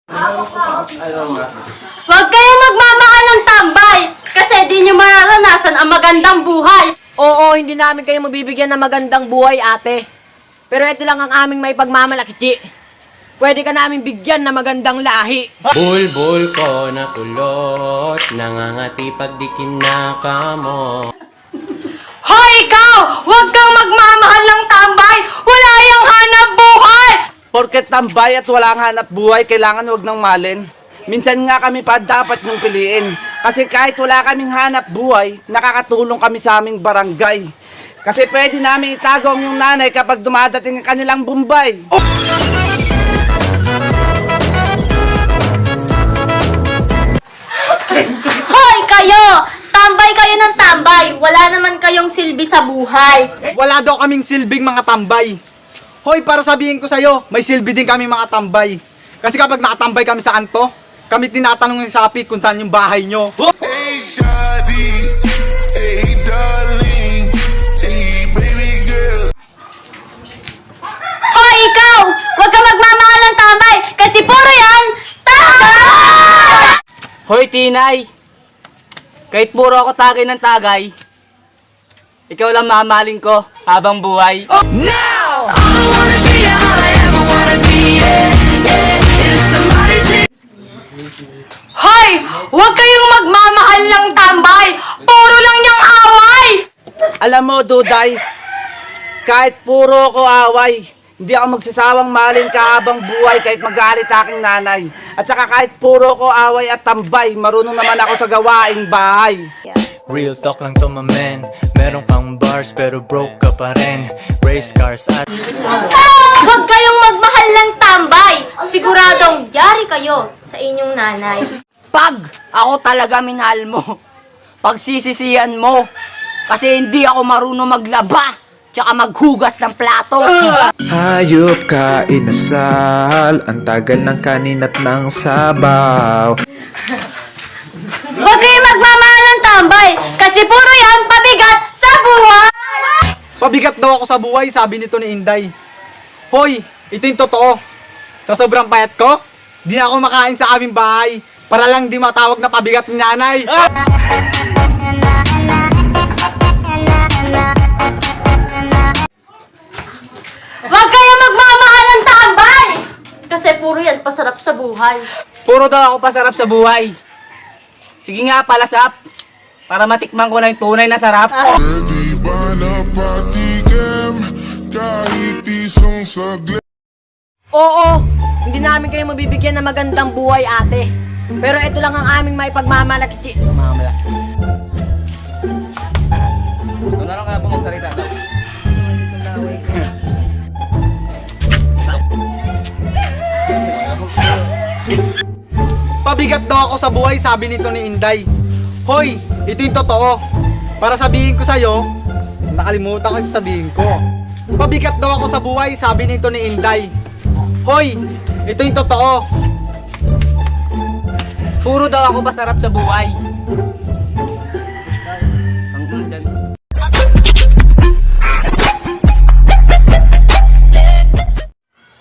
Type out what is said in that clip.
Huwag kayong magmamahal ng tambay kasi di nyo mararanasan ang magandang buhay. Oo, hindi namin kayo mabibigyan ng magandang buhay, ate. Pero ito lang ang aming may pagmamalaki. Pwede ka namin bigyan ng magandang lahi. Bulbul ko na kulot, nangangati pag di kinaka mo. Hoy ikaw! Huwag kang magmamahal ng tambay! Wala yung hanap buhay! Porket tambay at walang hanap buhay, kailangan wag nang malin. Minsan nga kami pa dapat nung piliin. Kasi kahit wala kaming hanap buhay, nakakatulong kami sa aming barangay. Kasi pwede namin itago ang yung nanay kapag dumadating ang kanilang bumbay. Hoy kayo! Tambay kayo ng tambay! Wala naman kayong silbi sa buhay! Wala daw kaming silbing mga tambay. Hoy, para sabihin ko sa'yo, may silbi din kami mga tambay. Kasi kapag nakatambay kami sa kanto, kami tinatanong ng Shopee kung saan yung bahay nyo. Hey, shawty. Hey, darling. Hey, baby girl. Hoy ikaw! Huwag kang magmamahal ng tambay kasi puro yan tambay! Hoy, Tinay! Kahit puro ako tagay ng tagay, ikaw lang mamahalin ko habang buhay. Hoy! Huwag kayong magmamahal ng tambay! Puro lang niyang away! Alam mo, Duday, kahit puro ko away, hindi ako magsasawang mahalin ka habang buhay kahit magalit aking nanay. At saka kahit puro ko away at tambay, marunong naman ako sa gawaing bahay. Real talk lang to my man. Meron kang bars pero broke ka pa rin. Race cars at Huwag kayong magmahal ng tambay! Siguradong yari kayo sa inyong nanay. Pag ako talaga minahal mo, pagsisisihan mo, kasi hindi ako marunong maglaba, tsaka maghugas ng plato. Hayop ka inasal, ang tagal ng kanin at ng sabaw. Huwag kayong magmamahal ng tambay kasi puro yan pabigat sa buhay! Pabigat daw ako sa buhay, sabi nito ni Inday. Hoy, ito yung totoo. Sa sobrang payat ko, di na ako makain sa aming bahay para lang di matawag na pabigat ni nanay. Huwag kayong magmamahal ng tambay! Kasi puro yan pasarap sa buhay. Puro daw ako pasarap sa buhay. Sige nga, palasap, para matikman ko na yung tunay na sarap. Di ba napatikim kahit isang saglit? Oo, hindi namin kayo mabibigyan ng magandang buhay, ate. Pero ito lang ang aming may pagmamalaki. Ito na lang nga po magsalita daw. Pabigat daw ako sa buhay, sabi nito ni Inday. Hoy, ito yung totoo. Para sabihin ko sa'yo, nakalimutan ko yung sasabihin ko. Pabigat daw ako sa buhay, sabi nito ni Inday. Hoy, ito yung totoo. Puro daw ako pasarap sa buhay.